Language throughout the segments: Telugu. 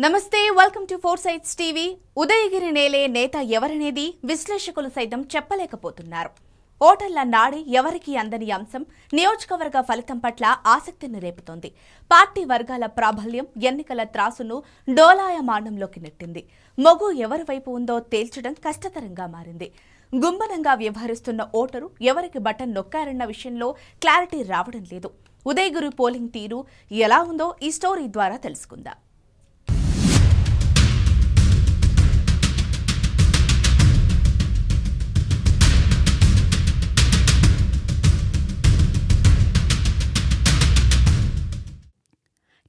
నమస్తే welcome to four sites TV. Udayagiri నేలే నేత ఎవరనేది విశ్లేషకులు సైతం చెప్పలేకపోతున్నారు. ఓటర్ల నాడి ఎవరికి అందని అంశం నియోజకవర్గ ఫలితం పట్ల ఆసక్తిని రేపుతోంది. పార్టీ వర్గాల ప్రాబల్యం ఎన్నికల త్రాసును డోలాయమానంలోకి నెట్టింది. మొగ్గు ఎవరి వైపు ఉందో తేల్చడం కష్టతరంగా మారింది. గుంబనంగా వ్యవహరిస్తున్న ఓటరు ఎవరికి బటన్ నొక్కారన్న విషయంలో క్లారిటీ రావడం లేదు. ఉదయగిరి పోలింగ్ తీరు ఎలా ఉందో ఈ స్టోరీ ద్వారా తెలుసుకుందాం.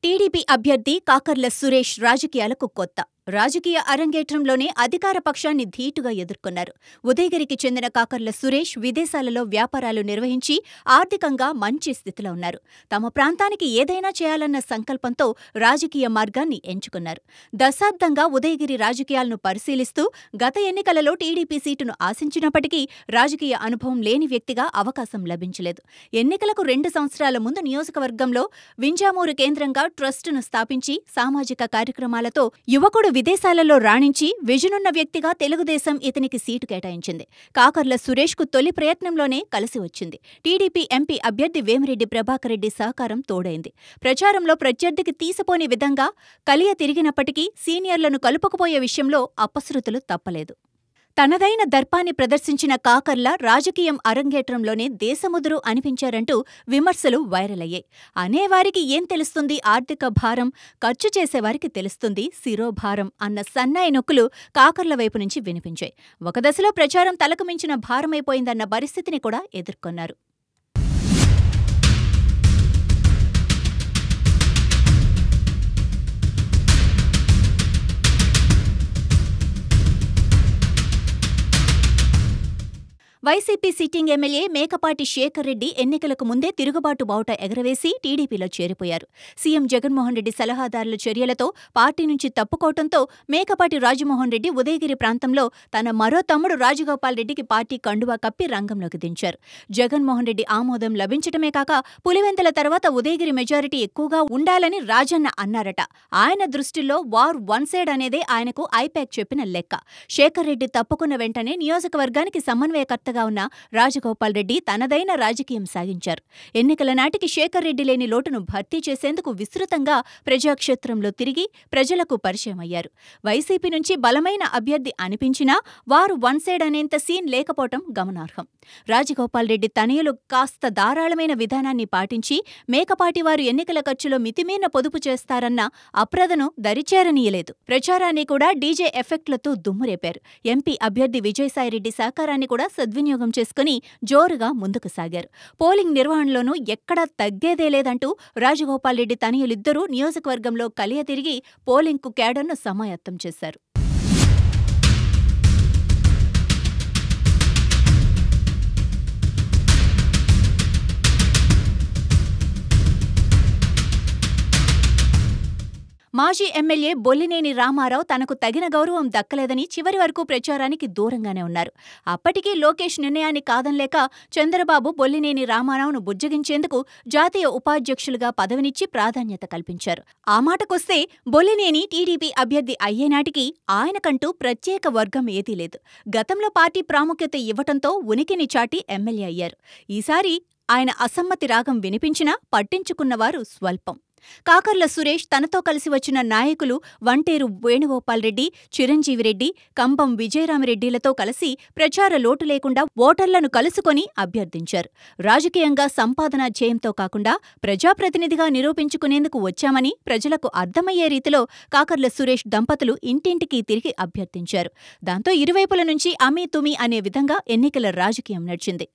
టీడీపీ అభ్యర్థి కాకర్ల సురేష్ రాజకీయాలకు కొత్త. రాజకీయ అరంగేట్రంలోనే అధికార పక్షాన్ని ధీటుగా ఎదుర్కొన్నారు. ఉదయగిరికి చెందిన కాకర్ల సురేష్ విదేశాలలో వ్యాపారాలు నిర్వహించి ఆర్థికంగా మంచి స్థితిలో ఉన్నారు. తమ ప్రాంతానికి ఏదైనా చేయాలన్న సంకల్పంతో రాజకీయ మార్గాన్ని ఎంచుకున్నారు. దశాబ్దంగా ఉదయగిరి రాజకీయాలను పరిశీలిస్తూ గత ఎన్నికలలో టీడీపీ సీటును ఆశించినప్పటికీ రాజకీయ అనుభవం లేని వ్యక్తిగా అవకాశం లభించలేదు. ఎన్నికలకు 2 సంవత్సరాల ముందు నియోజకవర్గంలో వింజామూరు కేంద్రంగా ట్రస్టును స్థాపించి సామాజిక కార్యక్రమాలతో యువకుడు విదేశాలలో రాణించి విజనున్న వ్యక్తిగా తెలుగుదేశం ఇతనికి సీటు కేటాయించింది. కాకర్ల సురేష్కు తొలి ప్రయత్నంలోనే కలిసి వచ్చింది. టీడీపీ ఎంపీ అభ్యర్థి వేమిరెడ్డి ప్రభాకర్ రెడ్డి సహకారం తోడైంది. ప్రచారంలో ప్రత్యర్థికి తీసిపోని విధంగా కలియ తిరిగినప్పటికీ సీనియర్లను కలుపుకుపోయే విషయంలో అపశృతులు తప్పలేదు. తనదైన దర్పాన్ని ప్రదర్శించిన కాకర్ల రాజకీయం అరంగేట్రంలోనే దేశముదురు అనిపించారంటూ విమర్శలు వైరల్ అయ్యాయి. అనేవారికి ఏం తెలుస్తుంది ఆర్థిక భారం, ఖర్చు చేసేవారికి తెలుస్తుంది శిరోభారం అన్న సన్నాయి నొక్కులు కాకర్ల వైపు నుంచి వినిపించాయి. ఒక దశలో ప్రచారం తలకు మించిన భారమైపోయిందన్న పరిస్థితిని కూడా ఎదుర్కొన్నారు. YCP sitting MLA Mekapati Sekhar Reddy ఎన్నికలకు ముందే తిరుగుబాటు బావుట ఎగరవేసి టీడీపీలో చేరిపోయారు. సీఎం జగన్మోహన్ రెడ్డి సలహాదారుల చర్యలతో పార్టీ నుంచి తప్పుకోవడంతో మేకపాటి రాజమోహన్ రెడ్డి ఉదయగిరి ప్రాంతంలో తన మరో తమ్ముడు రాజగోపాల్ రెడ్డికి పార్టీ కండువా కప్పి రంగంలోకి దించారు. జగన్మోహన్ రెడ్డి ఆమోదం లభించటమే కాక పులివెందుల తర్వాత ఉదయగిరి మెజారిటీ ఎక్కువగా ఉండాలని రాజన్న అన్నారట. ఆయన దృష్టిలో వార్ వన్ సైడ్ అనేదే ఆయనకు ఐపాక్ చెప్పిన లెక్క. శేఖర్ రెడ్డి తప్పుకున్న వెంటనే నియోజకవర్గానికి సమన్వయకర్త ఉన్న రాజగోపాల్ రెడ్డి తనదైన రాజకీయం సాగించారు. ఎన్నికల నాటికి శేఖర్ రెడ్డి లేని లోటును భర్తీ చేసేందుకు విస్తృతంగా ప్రజాక్షేత్రంలో తిరిగి ప్రజలకు పరిచయమయ్యారు. వైసీపీ నుంచి బలమైన అభ్యర్థి అనిపించినా వారు వన్ సైడ్ అనేంత సీన్ లేకపోవటం గమనార్హం. రాజగోపాల్ రెడ్డి తనయులు కాస్త ధారాళమైన విధానాన్ని పాటించి మేకపాటి వారు ఎన్నికల ఖర్చులో మితిమీరిన పొదుపు చేస్తారన్న అప్రదను దరిచేరనీయలేదు. ప్రచారాన్ని కూడా డీజే ఎఫెక్ట్లతో దుమ్మురేపారు. ఎంపీ అభ్యర్థి విజయసాయిరెడ్డి సహకారాన్ని కూడా సద్వినియోగం చేసుకుని జోరుగా ముందుకు సాగారు. పోలింగ్ నిర్వహణలోనూ ఎక్కడా తగ్గేదే లేదంటూ రాజగోపాల్ రెడ్డి తనయులిద్దరూ నియోజకవర్గంలో కలియ తిరిగి పోలింగ్కు కేడర్ను సమాయత్తం చేశారు. మాజీ ఎమ్మెల్యే బొల్లినేని రామారావు తనకు తగిన గౌరవం దక్కలేదని చివరి వరకు ప్రచారానికి దూరంగానే ఉన్నారు. అప్పటికీ లోకేష్ నిర్ణయాన్ని కాదనలేక చంద్రబాబు బొల్లినేని రామారావును బుజ్జగించేందుకు జాతీయ ఉపాధ్యక్షులుగా పదవినిచ్చి ప్రాధాన్యత కల్పించారు. ఆ మాటకొస్తే బొల్లినేని టీడీపీ అభ్యర్థి అయ్యేనాటికి ఆయనకంటూ ప్రత్యేక వర్గం ఏదీ లేదు. గతంలో పార్టీ ప్రాముఖ్యత ఇవ్వటంతో ఉనికిని చాటి ఎమ్మెల్యే అయ్యారు. ఈసారి ఆయన అసమ్మతి రాగం వినిపించినా పట్టించుకున్నవారు స్వల్పం. కాకర్ల సురేష్ తనతో కలిసి వచ్చిన నాయకులు వంటేరు వేణుగోపాల్ రెడ్డి, చిరంజీవిరెడ్డి, కంబం విజయరామిరెడ్డిలతో కలిసి ప్రచార లోటు లేకుండా ఓటర్లను కలుసుకొని అభ్యర్థించారు. రాజకీయంగా సంపాదనా ధ్యేయంతో కాకుండా ప్రజాప్రతినిధిగా నిరూపించుకునేందుకు వచ్చామని ప్రజలకు అర్థమయ్యే రీతిలో కాకర్ల సురేష్ దంపతులు ఇంటింటికి తిరిగి అభ్యర్థించారు. దాంతో ఇరువైపుల నుంచి అమీ తుమీ అనే విధంగా ఎన్నికల రాజకీయం నడిచింది.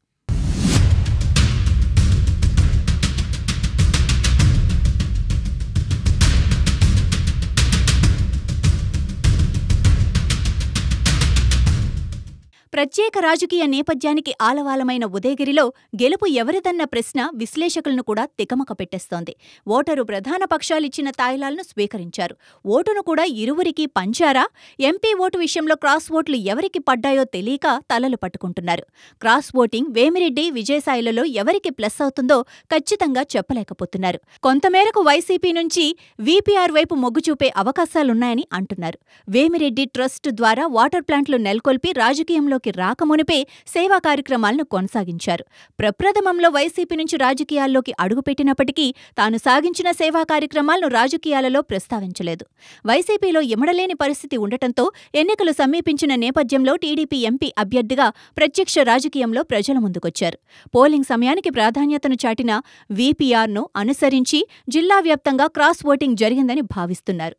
ప్రత్యేక రాజకీయ నేపథ్యానికి ఆలవాలమైన ఉదయగిరిలో గెలుపు ఎవరిదన్న ప్రశ్న విశ్లేషకులను కూడా తికమక పెట్టేస్తోంది. ఓటరు ప్రధాన పక్షాలిచ్చిన తాయిలాలను స్వీకరించారు. ఓటును కూడా ఇరువురికి పంచారా? ఎంపీ ఓటు విషయంలో క్రాస్ ఓట్లు ఎవరికి పడ్డాయో తెలియక తలలు పట్టుకుంటున్నారు. క్రాస్ ఓటింగ్ వేమిరెడ్డి, విజయసాయిలలో ఎవరికి ప్లస్ అవుతుందో ఖచ్చితంగా చెప్పలేకపోతున్నారు. కొంతమేరకు వైసీపీ నుంచి వీపీఆర్ వైపు మొగ్గు చూపే అవకాశాలున్నాయని అంటున్నారు. వేమిరెడ్డి ట్రస్ట్ ద్వారా వాటర్ ప్లాంట్లు నెలకొల్పి రాజకీయంలోకి రాకమునిపే సేవా కార్యక్రమాలను కొనసాగించారు. ప్రప్రథమంలో వైసీపీ నుంచి రాజకీయాల్లోకి అడుగుపెట్టినప్పటికీ తాను సాగించిన సేవా కార్యక్రమాలను రాజకీయాలలో ప్రస్తావించలేదు. వైసీపీలో ఇమడలేని పరిస్థితి ఉండటంతో ఎన్నికలు సమీపించిన నేపథ్యంలో టీడీపీ ఎంపీ అభ్యర్థిగా ప్రత్యక్ష రాజకీయంలో ప్రజల ముందుకొచ్చారు. పోలింగ్ సమయానికి ప్రాధాన్యతను చాటిన వీపీఆర్ను అనుసరించి జిల్లా వ్యాప్తంగా క్రాస్ ఓటింగ్ జరిగిందని భావిస్తున్నారు.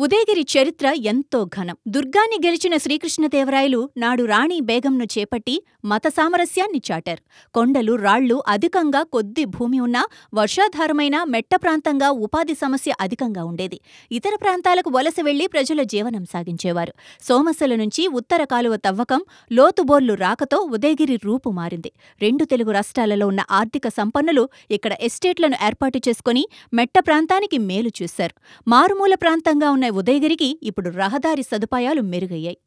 ఉదయగిరి చరిత్ర ఎంతో ఘనం. దుర్గాన్ని గెలిచిన శ్రీకృష్ణదేవరాయలు నాడు రాణి బేగంను చేపట్టి మత సామరస్యాన్ని చాటారు. కొండలు, రాళ్లు అధికంగా, కొద్ది భూమి ఉన్నా వర్షాధారమైన మెట్ట ప్రాంతంగా ఉపాధి సమస్య అధికంగా ఉండేది. ఇతర ప్రాంతాలకు వలస వెళ్లి ప్రజల జీవనం సాగించేవారు. సోమశల నుంచి ఉత్తర కాలువ తవ్వకం, లోతుబోర్లు రాకతో ఉదయగిరి రూపు మారింది. 2 తెలుగు రాష్ట్రాలలో ఉన్న ఆర్థిక సంపన్నులు ఇక్కడ ఎస్టేట్లను ఏర్పాటు చేసుకుని మెట్ట ప్రాంతానికి మేలు చూశారు. మారుమూల ప్రాంతంగా ఉన్న ఉదయగిరికి ఇప్పుడు రహదారి సదుపాయాలు మెరుగయ్యాయి.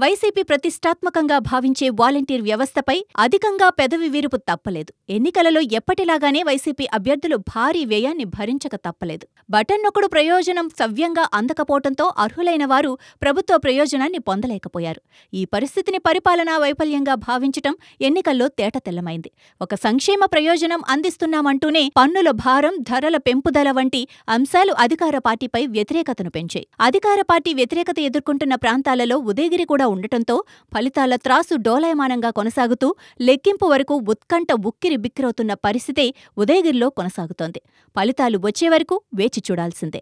వైసీపీ ప్రతిష్టాత్మకంగా భావించే వాలంటీర్ వ్యవస్థపై అధికంగా పెదవి విరుపు తప్పలేదు. ఎన్నికలలో ఎప్పటిలాగానే వైసీపీ అభ్యర్థులు భారీ వ్యయాన్ని భరించక తప్పలేదు. బటన్ నొక్కుడు ప్రయోజనం సవ్యంగా అందకపోవడంతో అర్హులైన వారు ప్రభుత్వ ప్రయోజనాన్ని పొందలేకపోయారు. ఈ పరిస్థితిని పరిపాలనా వైఫల్యంగా భావించటం ఎన్నికల్లో తేటతెల్లమైంది. ఒక సంక్షేమ ప్రయోజనం అందిస్తున్నామంటూనే పన్నుల భారం, ధరల పెంపుదల వంటి అంశాలు అధికార పార్టీపై వ్యతిరేకతను పెంచాయి. అధికార పార్టీ వ్యతిరేకత ఎదుర్కొంటున్న ప్రాంతాలలో ఉదయగిరి కూడా ఉండటంతో ఫలితాల త్రాసు డోలాయమానంగా కొనసాగుతూ లెక్కింపు వరకు ఉత్కంఠ ఉక్కిరి బిక్కిరవుతున్న పరిస్థితే ఉదయగిరిలో కొనసాగుతోంది. ఫలితాలు వచ్చే వరకు వేచి చూడాల్సిందే.